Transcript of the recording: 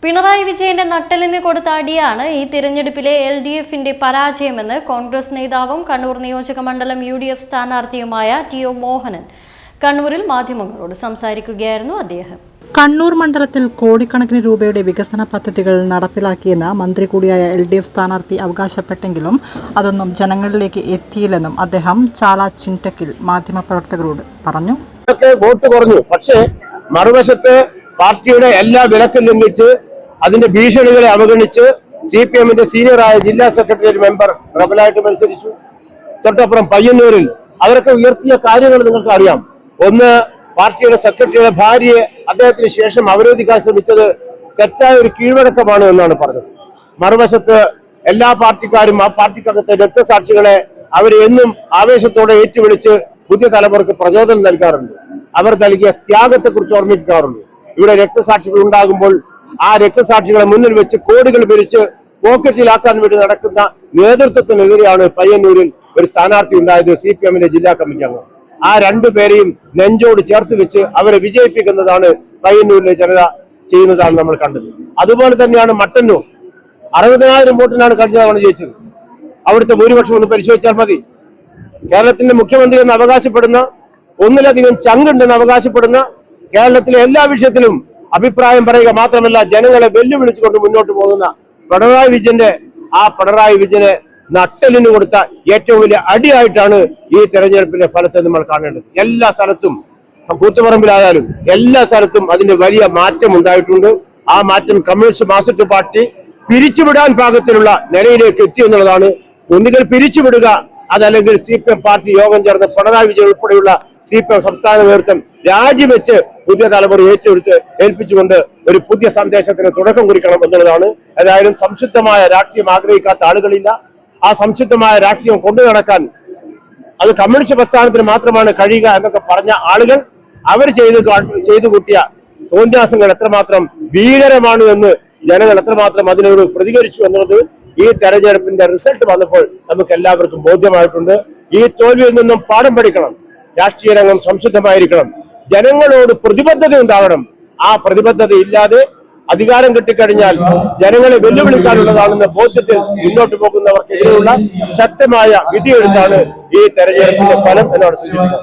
പിണറായി വിജയന്റെ നട്ടെല്ലിന് കൊടുത്ത അടിയാണ് ഈ തിരഞ്ഞെടുപ്പിലെ LDFന്റെ പരാജയമെന്ന് കോൺഗ്രസ് നേതാവും കണ്ണൂർ നിയോജക മണ്ഡലം UDF സ്ഥാനാർത്ഥിയുമായ TO മോഹനൻ കണ്ണൂരിൽ മാധ്യമങ്ങളോട് സംസാരിക്കുകയായിരുന്നു അദ്ദേഹം. കണ്ണൂർ മണ്ഡലത്തിൽ കോടിക്കണക്കിന് രൂപയുടെ വികസന പദ്ധതികൾ നടപ്പിലാക്കിയെന്ന് മന്ത്രി കൂടിയായ LDF സ്ഥാനാർത്ഥി അവകാശപ്പെട്ടെങ്കിലും അതൊന്നും ജനങ്ങളിലേക്ക് എത്തിയില്ലെന്നും അദ്ദേഹം ചാല ചിൻടക്കിൽ മാധ്യമപ്രവർത്തകരോട് പറഞ്ഞു. വോട്ട് കുറഞ്ഞു, പക്ഷേ മറുവശത്ത് പാർട്ടിയുടെ എല്ലാ വിലക്കും ലംഘിച്ച് അതിന്റെ ഭീഷണികളെ അവഗണിച്ച് CPMന്റെ സീനിയറായ ജില്ലാ സെക്രട്ടേറിയറ്റ് മെമ്പർ പ്രബലമായിട്ട് മത്സരിച്ചു. തൊട്ടപ്പുറം പയ്യന്നൂരിൽ അവരൊക്കെ ഉയർത്തിയ കാര്യങ്ങൾ നിങ്ങൾക്ക് അറിയാം. ഒന്ന്, പാർട്ടിയുടെ സെക്രട്ടറിയുടെ ഭാര്യയെ അദ്ദേഹത്തിന് ശേഷം അവരോധിക്കാൻ ശ്രമിച്ചത് തെറ്റായ ഒരു കീഴ്വഴക്കമാണ് എന്നാണ് പറഞ്ഞത്. മറുവശത്ത് എല്ലാ പാർട്ടിക്കാരും ആ പാർട്ടിക്കകത്തെ രക്തസാക്ഷികളെ അവരെ എന്നും ആവേശത്തോടെ ഏറ്റുവിളിച്ച് പുതിയ തലമുറക്ക് പ്രചോദനം നൽകാറുണ്ട്. അവർ നൽകിയ ത്യാഗത്തെക്കുറിച്ച് ഓർമ്മിക്കാറുണ്ട്. ഇവിടെ രക്തസാക്ഷികൾ ഉണ്ടാകുമ്പോൾ ആ രക്തസാക്ഷികളെ മുന്നിൽ വെച്ച് കോടികൾ പിരിച്ച് പോക്കറ്റിലാക്കാൻ വേണ്ടി നടക്കുന്ന നേതൃത്വത്തിനെതിരെയാണ് പയ്യന്നൂരിൽ ഒരു സ്ഥാനാർത്ഥി ഉണ്ടായത്. CPMന്റെ ജില്ലാ കമ്മിറ്റി അംഗം. ആ രണ്ടുപേരെയും നെഞ്ചോട് ചേർത്ത് വെച്ച് അവരെ വിജയിപ്പിക്കുന്നതാണ് പയ്യന്നൂരിലെ ജനത ചെയ്യുന്നതാണ് നമ്മൾ കണ്ടത്. അതുപോലെ തന്നെയാണ് മട്ടന്നൂർ. 60,000 വോട്ടിനാണ് കഴിഞ്ഞ തവണ ജയിച്ചത്. അവിടുത്തെ ഭൂരിപക്ഷം ഒന്ന് പരിശോധിച്ചാൽ മതി. കേരളത്തിന്റെ മുഖ്യമന്ത്രി എന്ന് അവകാശപ്പെടുന്ന, ഒന്നിലധികം ചങ്കുണ്ടെന്ന് അവകാശപ്പെടുന്ന, കേരളത്തിലെ എല്ലാ വിഷയത്തിലും അഭിപ്രായം പറയുക മാത്രമല്ല ജനങ്ങളെ വെല്ലുവിളിച്ചുകൊണ്ട് മുന്നോട്ട് പോകുന്ന പിണറായി വിജയനെ നട്ടെല്ലിന് കൊടുത്ത ഏറ്റവും വലിയ അടിയായിട്ടാണ് ഈ തെരഞ്ഞെടുപ്പിന്റെ ഫലത്തെ നമ്മൾ കാണേണ്ടത്. എല്ലാ സ്ഥലത്തും, കൂത്തുപറമ്പിലായാലും എല്ലാ സ്ഥലത്തും അതിന്റെ വലിയ മാറ്റം ഉണ്ടായിട്ടുണ്ട്. ആ മാറ്റം കമ്മ്യൂണിസ്റ്റ് മാർക്സിസ്റ്റ് പാർട്ടി പിരിച്ചുവിടാൻ പാകത്തിലുള്ള നിലയിലേക്ക് എത്തി എന്നുള്ളതാണ്. ഒന്നുകിൽ പിരിച്ചുവിടുക, അതല്ലെങ്കിൽ CPM പാർട്ടി യോഗം ചേർന്ന് പിണറായി വിജയൻ ഉൾപ്പെടെയുള്ള CPM സംസ്ഥാന നേതൃത്വം രാജിവെച്ച് പുതിയ തലമുറ ഏൽപ്പിച്ചുകൊണ്ട് ഒരു പുതിയ സന്ദേശത്തിന് തുടക്കം കുറിക്കണം എന്നുള്ളതാണ്. ഏതായാലും സംശുദ്ധമായ രാഷ്ട്രീയം ആഗ്രഹിക്കാത്ത ആളുകളില്ല. ആ സംശുദ്ധമായ രാഷ്ട്രീയം കൊണ്ടു നടക്കാൻ അത് കമ്മ്യൂണിസ്റ്റ് പ്രസ്ഥാനത്തിന് മാത്രമാണ് കഴിയുക എന്നൊക്കെ പറഞ്ഞ ആളുകൾ അവർ ചെയ്തു കൂട്ടിയ തോന്നിയാസങ്ങൾ എത്രമാത്രം ഭീകരമാണ് എന്ന് ജനങ്ങൾ എത്രമാത്രം അതിനോട് പ്രതികരിച്ചു എന്നുള്ളത് ഈ തെരഞ്ഞെടുപ്പിന്റെ റിസൾട്ട് വന്നപ്പോൾ നമുക്ക് എല്ലാവർക്കും ബോധ്യമായിട്ടുണ്ട്. ഈ തോൽവിയിൽ നിന്നും പാഠം പഠിക്കണം. രാഷ്ട്രീയ രംഗം സംശുദ്ധമായിരിക്കണം. ജനങ്ങളോട് പ്രതിബദ്ധത ഉണ്ടാവണം. ആ പ്രതിബദ്ധത ഇല്ലാതെ അധികാരം കിട്ടിക്കഴിഞ്ഞാൽ ജനങ്ങളെ വെല്ലുവിളിക്കാനുള്ളതാണെന്ന ബോധ്യത്തിൽ മുന്നോട്ട് പോകുന്നവർക്കെതിരെയുള്ള ശക്തമായ വിധിയെഴുത്താണ് ഈ തെരഞ്ഞെടുപ്പിന്റെ ഫലം എന്നാണ് സൂചിപ്പിക്കുന്നത്.